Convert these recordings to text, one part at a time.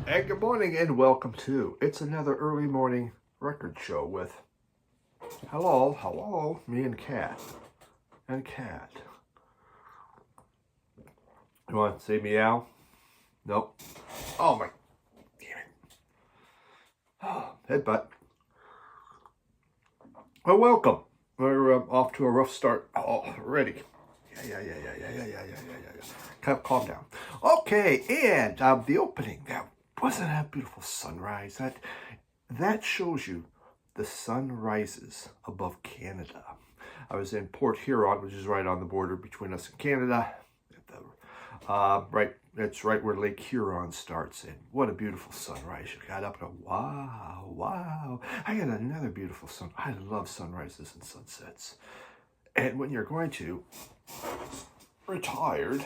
And good morning and welcome to It's Another Early Morning Record Show with hello, me and Cat. And Cat. You want to say meow? Nope. Oh my, damn it. Oh, headbutt. Well, welcome. We're off to a rough start already. Yeah. Calm down. Okay, and the opening. Wasn't that beautiful sunrise? That shows you the sun rises above Canada. I was in Port Huron, which is right on the border between us and Canada. That's right where Lake Huron starts. And what a beautiful sunrise. You got up and wow. I got another beautiful sun. I love sunrises and sunsets. And when you're going to retired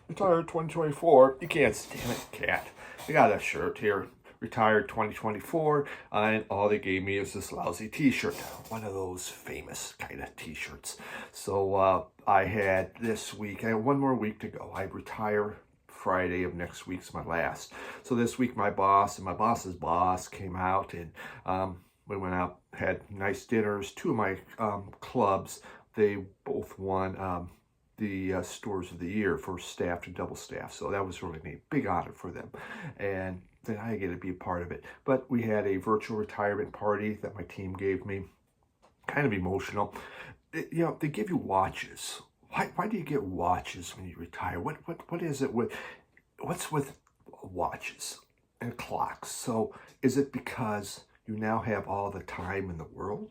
2024, you can't stand it, Cat. I got a shirt here, retired 2024, and all they gave me is this lousy t-shirt, one of those famous kind of t-shirts. So I had this week, I have one more week to go. I retire Friday of next week's my last. So this week my boss and my boss's boss came out, and we went out, had nice dinners. Two of my clubs, they both won the Stores of the Year for staff to double staff. So that was really neat. Big honor for them. And then I get to be a part of it. But we had a virtual retirement party that my team gave me. Kind of emotional. They give you watches. Why do you get watches when you retire? What is it what's with watches and clocks? So is it because you now have all the time in the world?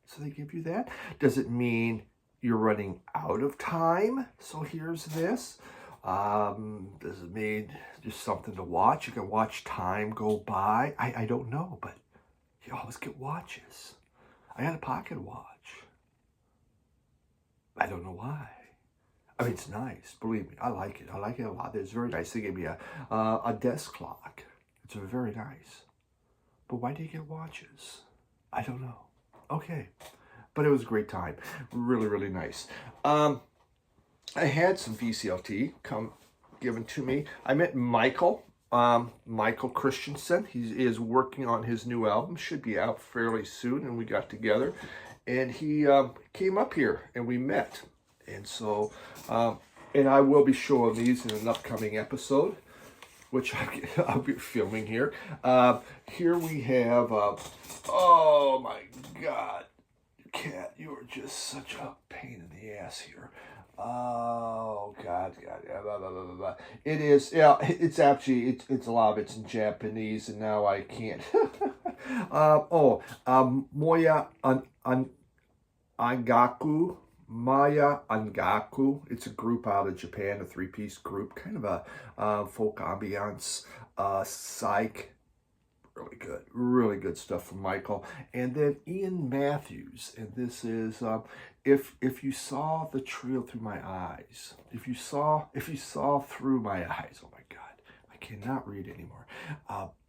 So they give you that? Does it mean you're running out of time? So here's this. Does it mean just something to watch? You can watch time go by. I don't know, but you always get watches. I got a pocket watch. I don't know why. I mean, it's nice. Believe me, I like it. I like it a lot. It's very nice. They gave me a desk clock. It's very nice. But why do you get watches? I don't know. Okay. But it was a great time. Really, really nice. I had some VCLT given to me. I met Michael Christensen. He is working on his new album. Should be out fairly soon. And we got together. And he came up here and we met. And so, and I will be showing these in an upcoming episode, which I'll be filming here. Here we have, oh my God. Cat, you are just such a pain in the ass here. Oh God. Blah, blah, blah, blah. It is, yeah, it's actually, it's a lot of it's in Japanese, and now I can't. Moya Angaku. Maya Angaku. It's a group out of Japan, a three-piece group, kind of a folk ambiance, psych. Really good stuff from Michael. And then Ian Matthews, and this is if you saw the trail through my eyes, if you saw through my eyes, oh my God, I cannot read anymore.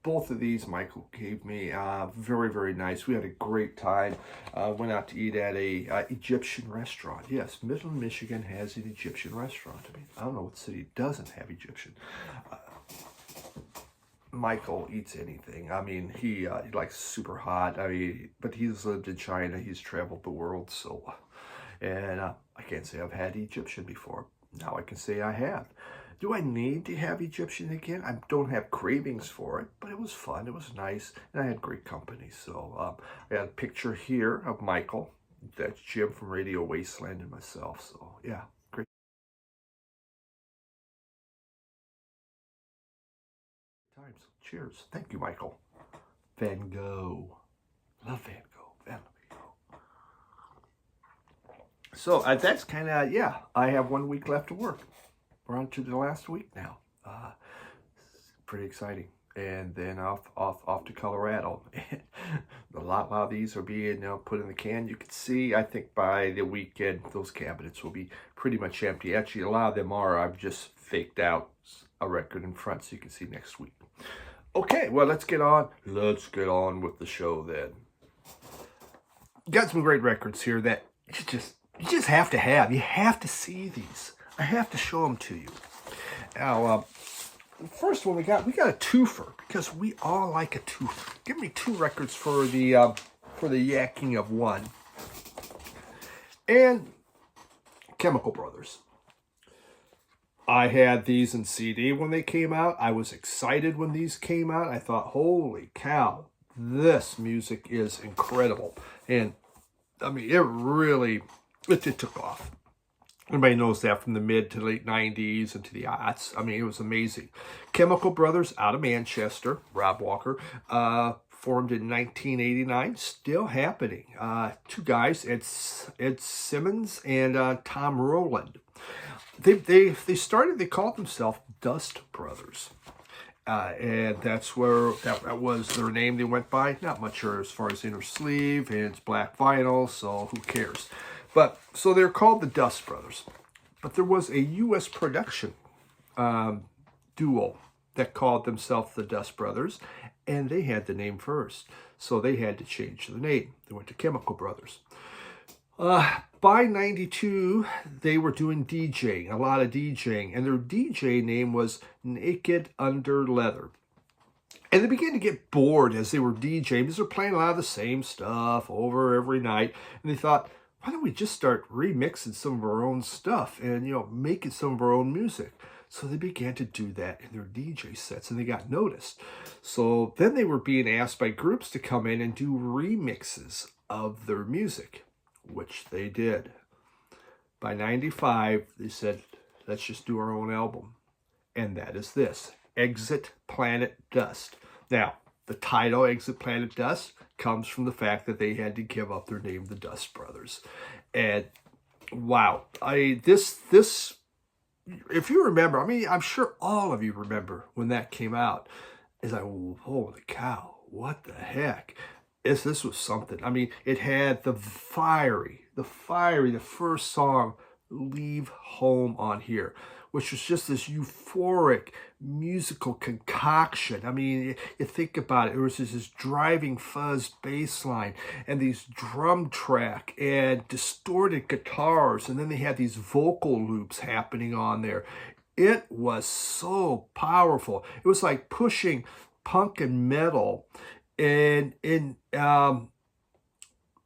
Both of these Michael gave me, very nice. We had a great time. Went out to eat at a Egyptian restaurant. Yes, Midland, Michigan has an Egyptian restaurant. I mean, I don't know what city doesn't have Egyptian. Michael eats anything. I mean, he likes super hot. I mean, but he's lived in China. He's traveled the world. So, and I can't say I've had Egyptian before. Now I can say I have. Do I need to have Egyptian again? I don't have cravings for it, but it was fun. It was nice, and I had great company. So I got a picture here of Michael. That's Jim from Radio Wasteland and myself. So yeah, great times. Cheers. Thank you, Michael. Van Gogh. Love Van Gogh. So that's kind of, yeah, I have 1 week left to work. We're on to the last week now. Pretty exciting. And then off to Colorado. A lot of these are being put in the can. You can see, I think by the weekend, those cabinets will be pretty much empty. Actually, a lot of them are. I've just faked out a record in front so you can see next week. Okay, well, let's get on with the show then. Got some great records here that you just have to have. You have to see these. I have to show them to you. Now, first one we got a twofer because we all like a twofer. Give me 2 records for the yakking of one. And Chemical Brothers. I had these in CD when they came out. I was excited when these came out. I thought, holy cow, this music is incredible. And I mean, it took off. Everybody knows that from the mid to late 90s into the aughts. I mean, it was amazing. Chemical Brothers out of Manchester, Rob Walker, formed in 1989, still happening. 2 guys, Ed Simmons and Tom Rowland. They called themselves Dust Brothers. And that's where that was their name they went by. Not much sure as far as inner sleeve, and it's black vinyl, so who cares? But so they're called the Dust Brothers. But there was a U.S. production duo that called themselves the Dust Brothers, and they had the name first. So they had to change the name. They went to Chemical Brothers. By 92, they were doing DJing, a lot of DJing, and their DJ name was Naked Under Leather. And they began to get bored as they were DJing because they're playing a lot of the same stuff over every night. And they thought, why don't we just start remixing some of our own stuff and, making some of our own music? So they began to do that in their DJ sets, and they got noticed. So then they were being asked by groups to come in and do remixes of their music, which they did. By 95, they said, let's just do our own album. And that is this, Exit Planet Dust. Now, the title Exit Planet Dust comes from the fact that they had to give up their name, the Dust Brothers. And wow, this, if you remember, I'm sure all of you remember when that came out. It's like, holy cow, what the heck? This was something. I mean, it had the first song, Leave Home, on here, which was just this euphoric musical concoction. I mean, you think about it, it was just this driving fuzz bass line and these drum track and distorted guitars, and then they had these vocal loops happening on there. It was so powerful. It was like pushing punk and metal and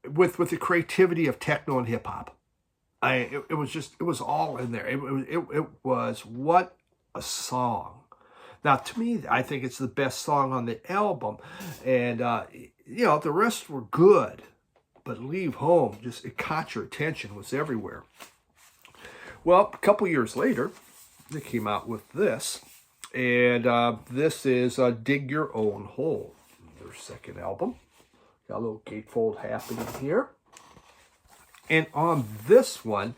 with the creativity of techno and hip hop. It was all in there. It was what a song. Now, to me, I think it's the best song on the album, and the rest were good, but Leave Home, it caught your attention, was everywhere. Well, a couple years later, they came out with this, and this is Dig Your Own Hole, their second album. Got a little gatefold happening here. And on this one,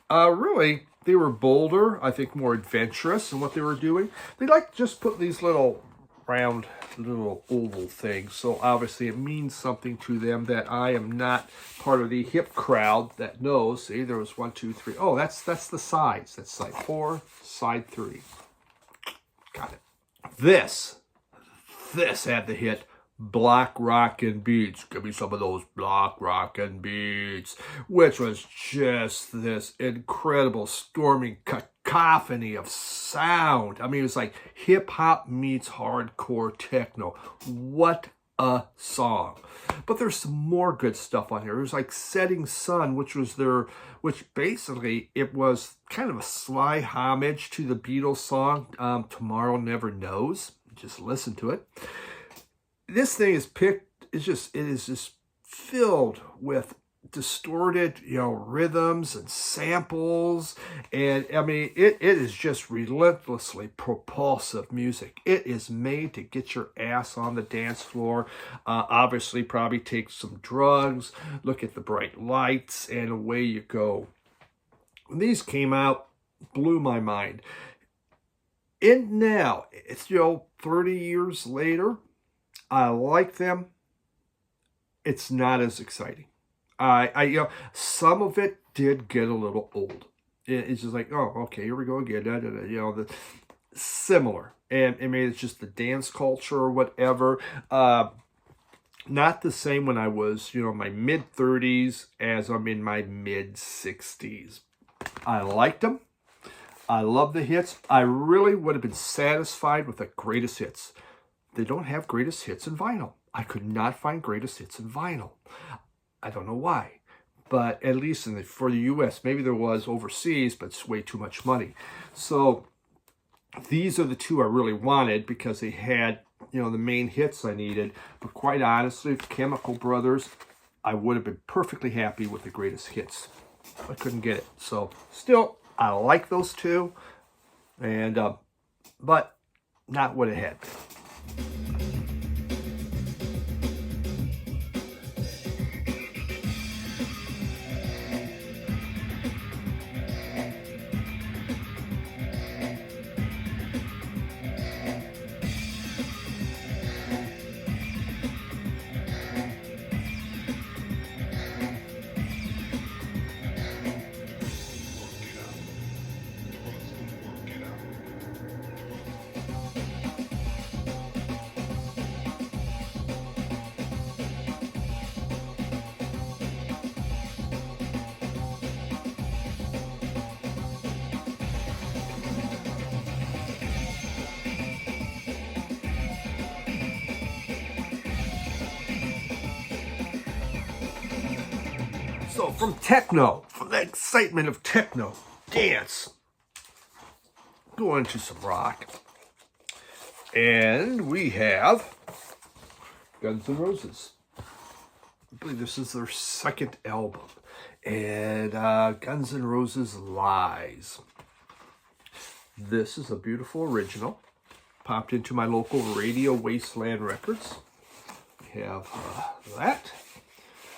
really, they were bolder, I think more adventurous in what they were doing. They like to just put these little round, little oval things. So obviously it means something to them that I am not part of the hip crowd that knows. See, there was 1, 2, 3. Oh, that's the sides. That's side 4, side 3. Got it. This had the hit Block Rockin' Beats. Give me some of those Block Rockin' Beats, which was just this incredible storming cacophony of sound. I mean, it was like hip hop meets hardcore techno. What a song. But there's some more good stuff on here. There's like Setting Sun, which basically it was kind of a sly homage to the Beatles song Tomorrow Never Knows. Just listen to it. This thing is it is just filled with distorted, rhythms and samples. And I mean, it is just relentlessly propulsive music. It is made to get your ass on the dance floor. Obviously, probably take some drugs, look at the bright lights, and away you go. When these came out, blew my mind. And now, it's, 30 years later, I like them. It's not as exciting. Some of it did get a little old. It's just like, oh, okay, here we go again. Similar. And maybe it's just the dance culture or whatever. Not the same when I was, my mid-30s as I'm in my mid-60s. I liked them. I love the hits. I really would have been satisfied with the greatest hits. They don't have greatest hits in vinyl. I could not find greatest hits in vinyl. I don't know why. But at least for the U.S., maybe there was overseas, but it's way too much money. So these are the two I really wanted because they had, the main hits I needed. But quite honestly, Chemical Brothers, I would have been perfectly happy with the greatest hits. I couldn't get it. So still, I like those two, and but not what it had been. So from techno, from the excitement of techno, dance, go into some rock. And we have Guns N' Roses. I believe this is their second album. And Guns N' Roses Lies. This is a beautiful original. Popped into my local Radio Wasteland Records. We have that.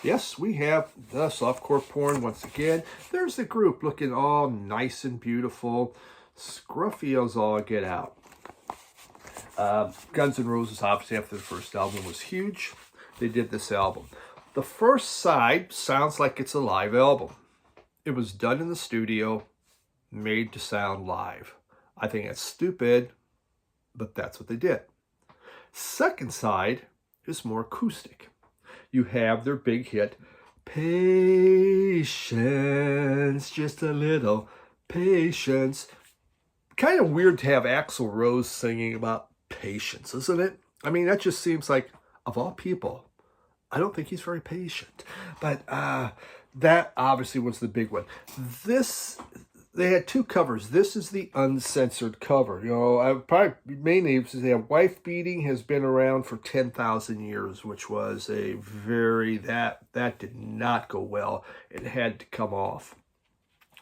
Yes, we have the softcore porn once again. There's the group looking all nice and beautiful. Scruffy as all get out. Guns N' Roses, obviously, after the first album was huge. They did this album. The first side sounds like it's a live album. It was done in the studio, made to sound live. I think that's stupid, but that's what they did. Second side is more acoustic. You have their big hit, Patience, just a little patience. Kind of weird to have Axl Rose singing about patience, isn't it? I mean, that just seems like, of all people, I don't think he's very patient. But that obviously was the big one. They had two covers. This is the uncensored cover. I probably mainly say Wife Beating has been around for 10,000 years, which was a that did not go well. It had to come off.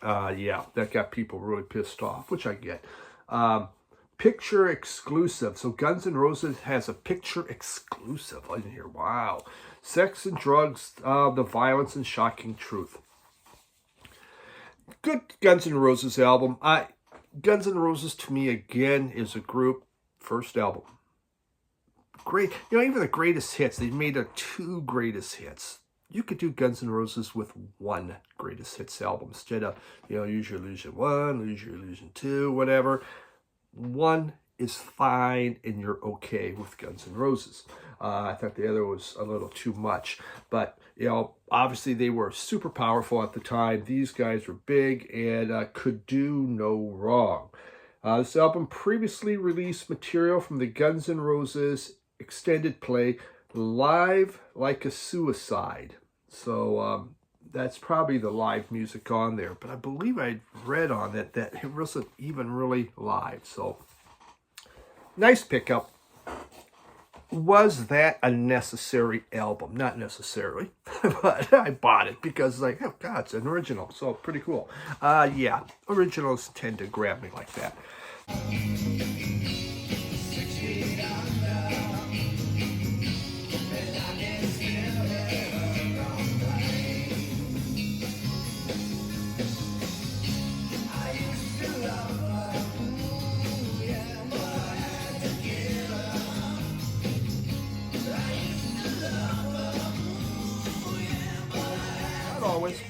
Yeah, that got people really pissed off, which I get. Picture exclusive. So Guns N' Roses has a picture exclusive in here. Wow. Sex and Drugs, the Violence and Shocking Truth. Good Guns N' Roses album. Guns N' Roses to me again is a group first album. Great, even the greatest hits. They've made 2 greatest hits. You could do Guns N' Roses with 1 greatest hits album instead of Use Your Illusion 1, Lose Your Illusion 2, whatever. 1 is fine, and you're okay with Guns N' Roses. I thought the other was a little too much, but obviously they were super powerful at the time. These guys were big and could do no wrong. This album previously released material from the Guns N' Roses extended play Live Like a Suicide. So that's probably the live music on there, but I believe I read on it that it wasn't even really live. So nice pickup. Was that a necessary album? Not necessarily, but I bought it because oh God, it's an original, so pretty cool. Yeah, originals tend to grab me like that.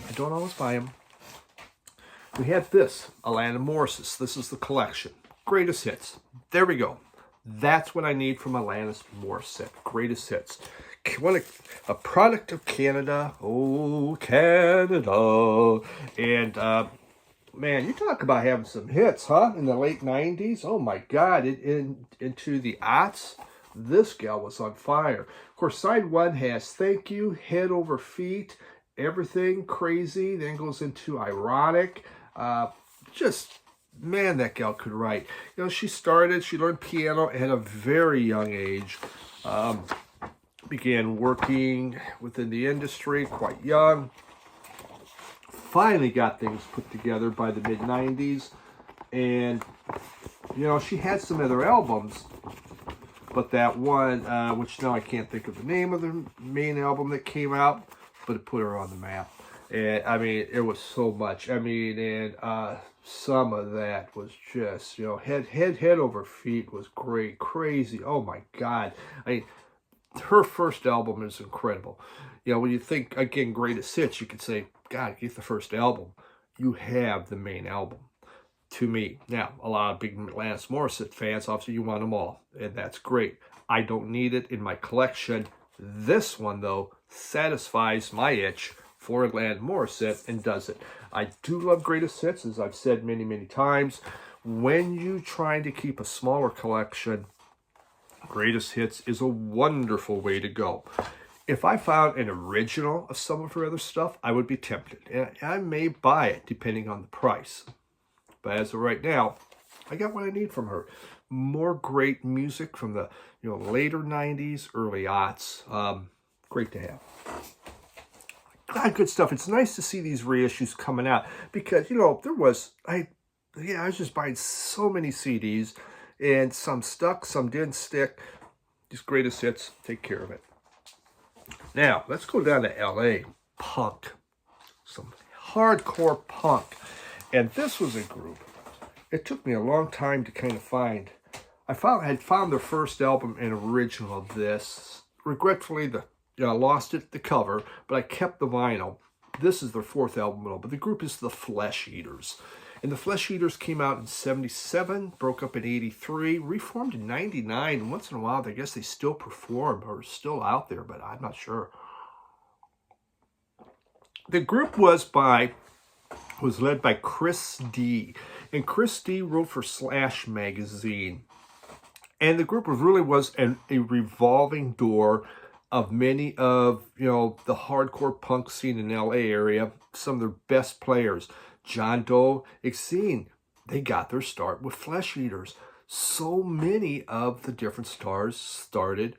I don't always buy them. We had this, Alanis Morissette. This is the collection. Greatest hits. There we go. That's what I need from Alanis Morissette. Greatest hits. A product of Canada. Oh, Canada. And Man, you talk about having some hits, huh? In the late 90s. Oh my God, into the aughts, this gal was on fire. Of course, side one has Thank You, Head Over Feet, Everything Crazy, then goes into Ironic. Just, man, that gal could write. You know, she learned piano at a very young age. Began working within the industry quite young. Finally got things put together by the mid-90s. And, you know, she had some other albums. But that one, which now I can't think of the name of the main album that came out, but it put her on the map. And, I mean, it was so much. I mean, and some of that was just, you know, head over feet was great. Crazy. Oh, my God. I mean, her first album is incredible. You know, when you think, again, greatest hits, you could say, God, get the first album. You have the main album, to me. Now, a lot of big Alanis Morissette fans, obviously, you want them all, and that's great. I don't need it in my collection. This one, though, satisfies my itch for Alanis Morissette and does it. I do love greatest hits, as I've said many, many times. When you're trying to keep a smaller collection, greatest hits is a wonderful way to go. If I found an original of some of her other stuff, I would be tempted. And I may buy it depending on the price. But as of right now, I got what I need from her. More great music from the later 90s, early aughts. Great to have. God, good stuff. It's nice to see these reissues coming out because, I was just buying so many CDs and some stuck, some didn't stick. These greatest hits, take care of it. Now, let's go down to LA. Punk. Some hardcore punk. And this was a group. It took me a long time to kind of find. I had found their first album, an original of this. Regretfully, I lost it, the cover, but I kept the vinyl. This is their fourth album, but the group is the Flesh Eaters. And the Flesh Eaters came out in 77, broke up in 83, reformed in 99. And once in a while, I guess they still perform or still out there, but I'm not sure. The group was led by Chris D. And Chris D wrote for Slash magazine. And the group was a revolving door of many of, the hardcore punk scene in LA area, some of their best players. John Doe, Exene, they got their start with Flesh Eaters. So many of the different stars started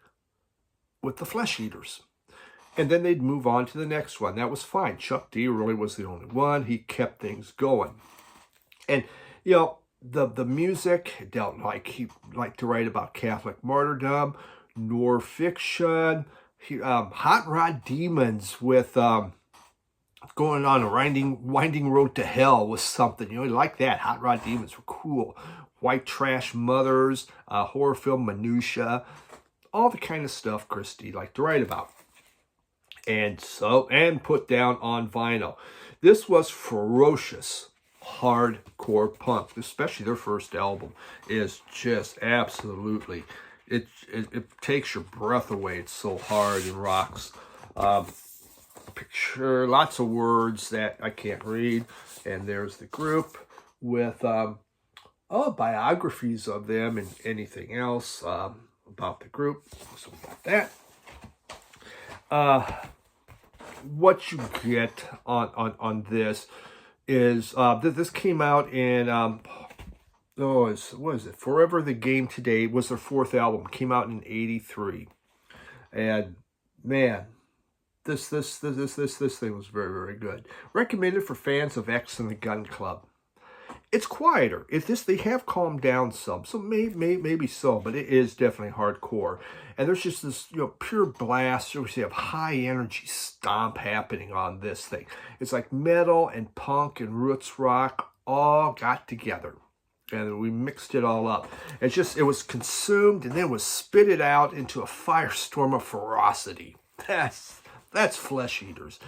with the Flesh Eaters. And then they'd move on to the next one. That was fine. Chuck D really was the only one. He kept things going. And, the music dealt he liked to write about Catholic martyrdom, nor fiction, Hot Rod Demons with going on a winding road to hell was something. You like that. Hot Rod Demons were cool. White Trash Mothers, horror film Minutia, all the kind of stuff Christie liked to write about. And put down on vinyl. This was ferocious hardcore punk, especially their first album is just absolutely, it takes your breath away. It's so hard and rocks. Picture lots of words that I can't read, and there's the group with biographies of them and anything else about the group. So we got that. What you get on this is this came out in what is it? Forever the Game Today was their fourth album. Came out in 83, and man, this thing was very, very good. Recommended for fans of X and the Gun Club. It's quieter. They have calmed down some, so maybe so, but it is definitely hardcore. And there's just this pure blast. You have high energy stomp happening on this thing. It's like metal and punk and roots rock all got together, and we mixed it all up. It was consumed and then was spitted out into a firestorm of ferocity. That's Flesh Eaters.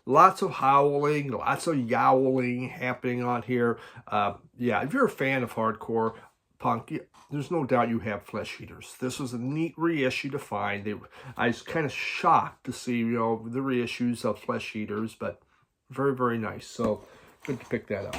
Lots of howling, lots of yowling happening on here. If you're a fan of hardcore punk, there's no doubt you have Flesh Eaters. This was a neat reissue to find. I was kind of shocked to see, the reissues of Flesh Eaters, but very, very nice. So good to pick that up.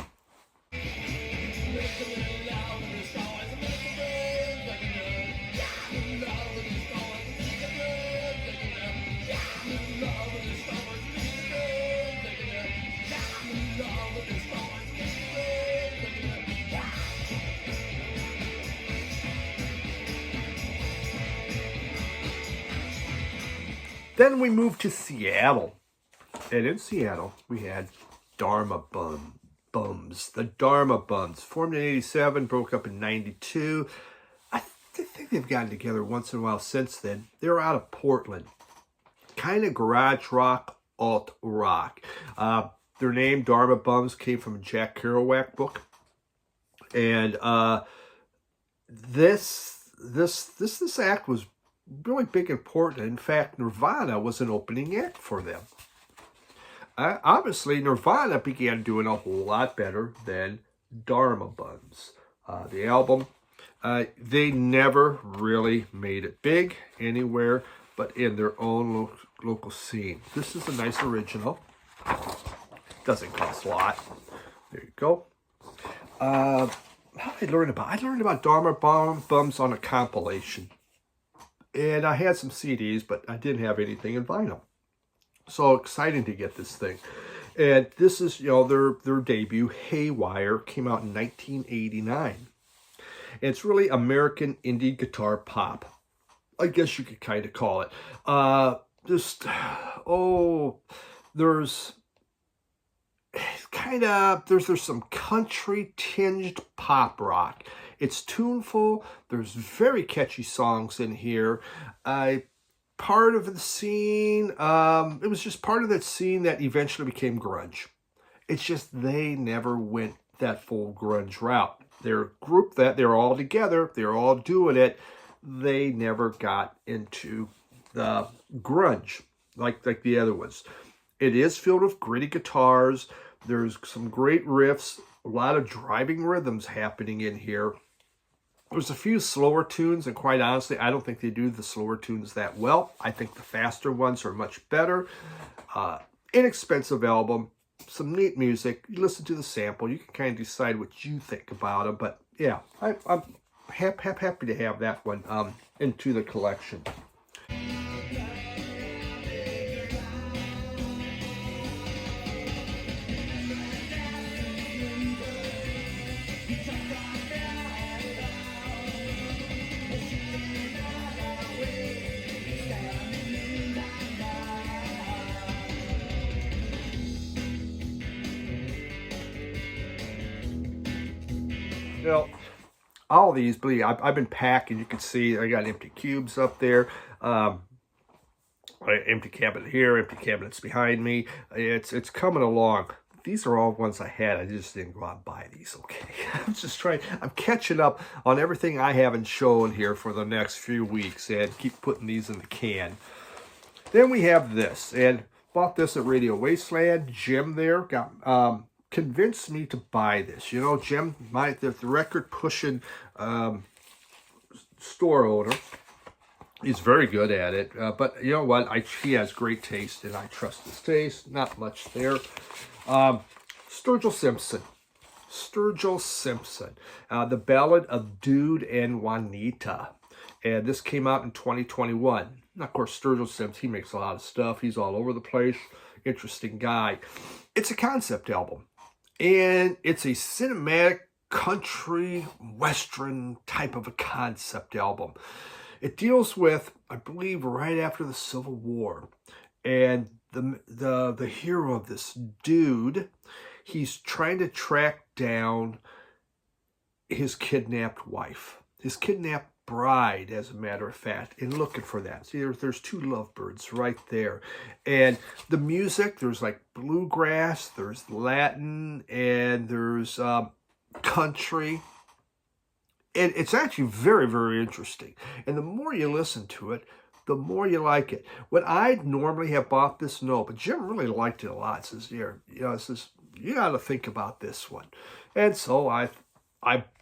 Then we moved to Seattle. And in Seattle, we had Dharma Bums. The Dharma Bums. Formed in 87, broke up in 92. I think they've gotten together once in a while since then. They're out of Portland. Kind of garage rock, alt rock. Their name, Dharma Bums, came from a Jack Kerouac book. And this act was really big and important. In fact, Nirvana was an opening act for them. Obviously, Nirvana began doing a whole lot better than Dharma Bums. The album, they never really made it big anywhere but in their own local scene. This is a nice original. Doesn't cost a lot. There you go. How did I learn about? I learned about Dharma Bums on a compilation. And I had some CDs, but I didn't have anything in vinyl. So exciting to get this thing. And this is, their debut, Haywire, came out in 1989. And it's really American indie guitar pop. I guess you could kind of call it. There's some country tinged pop rock. It's tuneful. There's very catchy songs in here. Part of the scene, it was just part of that scene that eventually became grunge. It's just they never went that full grunge route. They're a group that they're all together. They're all doing it. They never got into the grunge like the other ones. It is filled with gritty guitars. There's some great riffs, a lot of driving rhythms happening in here. There's a few slower tunes, and quite honestly, I don't think they do the slower tunes that well. I think the faster ones are much better. Inexpensive album, some neat music. You listen to the sample, you can kind of decide what you think about them. But yeah, I'm happy to have that one into the collection. Well, all these, believe I've been packing. You can see I got empty cubes up there, empty cabinet here, empty cabinets behind me. It's coming along. These are all ones I had. I just didn't go out and buy these. Okay, I'm catching up on everything I haven't shown here for the next few weeks, and keep putting these in the can. Then we have this, and bought this at Radio Wasteland. Jim there got. Convinced me to buy this. Jim, the record pushing store owner, he's very good at it. But you know what? He has great taste, and I trust his taste. Not much there. Sturgill Simpson. The Ballad of Dude and Juanita. And this came out in 2021. And of course, Sturgill Simpson, he makes a lot of stuff. He's all over the place. Interesting guy. It's a concept album. And it's a cinematic country western type of a concept album. It deals with, I believe, right after the Civil War. And the hero of this dude, he's trying to track down his kidnapped wife. His kidnapped bride, as a matter of fact, and looking for that. See, there's two lovebirds right there. And the music, there's like bluegrass, there's Latin, and there's country. And it's actually very, very interesting. And the more you listen to it, the more you like it. When I normally have bought this, no, but Jim really liked it a lot. It says, you got to think about this one. And so I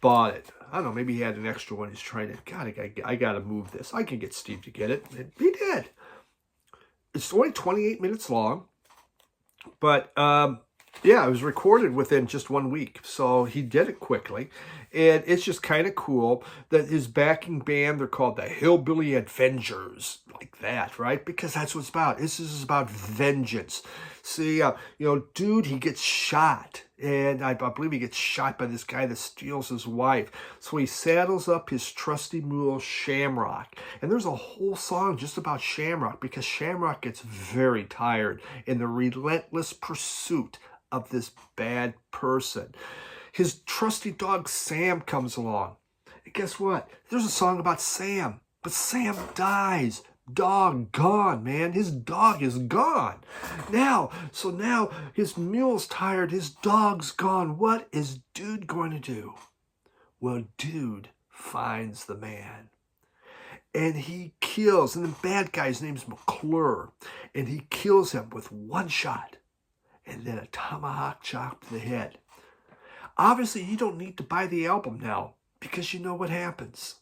bought it. I don't know, maybe he had an extra one. He's trying to, I got to move this. I can get Steve to get it. And he did. It's only 28 minutes long, but Yeah, it was recorded within just 1 week, so he did it quickly. And it's just kind of cool that his backing band, they're called the Hillbilly Avengers, like that, right? Because that's what it's about. This is about vengeance. See, dude, he gets shot. And I believe he gets shot by this guy that steals his wife. So he saddles up his trusty mule, Shamrock. And there's a whole song just about Shamrock, because Shamrock gets very tired in the relentless pursuit of this bad person. His trusty dog Sam comes along. And guess what? There's a song about Sam, but Sam dies. Dog gone, man. His dog is gone. Now his mule's tired. His dog's gone. What is dude going to do? Well, dude finds the man. And he kills, and the bad guy's name's McClure. And he kills him with one shot. And then a tomahawk chop to the head. Obviously, you don't need to buy the album now, because you know what happens.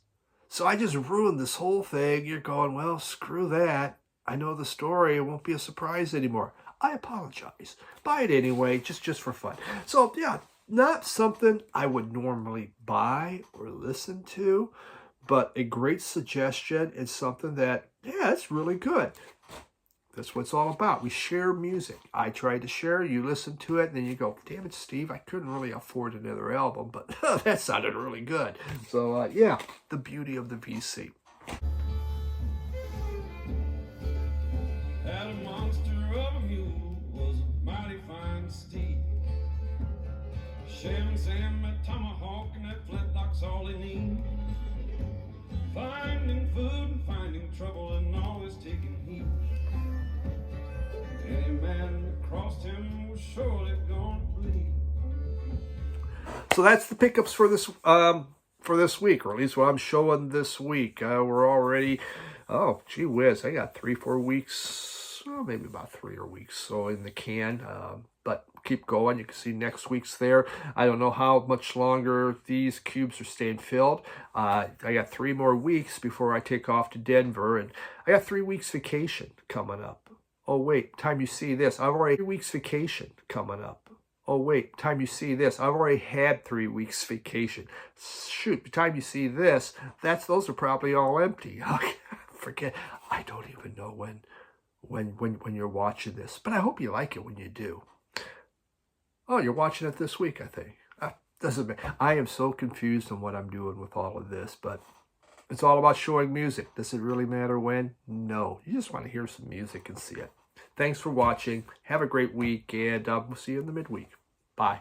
So I just ruined this whole thing. You're going, well, screw that. I know the story. It won't be a surprise anymore. I apologize. Buy it anyway, just for fun. So, yeah, not something I would normally buy or listen to, but a great suggestion and something that, yeah, it's really good. That's what it's all about. We share music. I try to share, you listen to it, and then you go, damn it, Steve, I couldn't really afford another album, but that sounded really good. So, yeah, the beauty of the VC. Had a monster of a mule, was a mighty fine steed. Shem and Sam, that tomahawk, and that flintlock's all they need. Finding food and finding trouble and always taking heat. Any man that crossed him was surely gonna bleed. So that's the pickups for this week, or at least what I'm showing this week. We're already, oh, gee whiz, I got 3-4 weeks, maybe about 3 weeks so in the can. But keep going. You can see next week's there. I don't know how much longer these cubes are staying filled. I got 3 more weeks before I take off to Denver, and I got 3 weeks vacation coming up. Oh, wait, time you see this, I've already 3 weeks vacation coming up. Oh, wait, time you see this, I've already had 3 weeks vacation. Shoot, by the time you see this, those are probably all empty. Forget, I don't even know when you're watching this, but I hope you like it when you do. Oh, you're watching it this week, I think. Doesn't matter. I am so confused on what I'm doing with all of this, but it's all about showing music. Does it really matter when? No. You just want to hear some music and see it. Thanks for watching. Have a great week, and we'll see you in the midweek. Bye.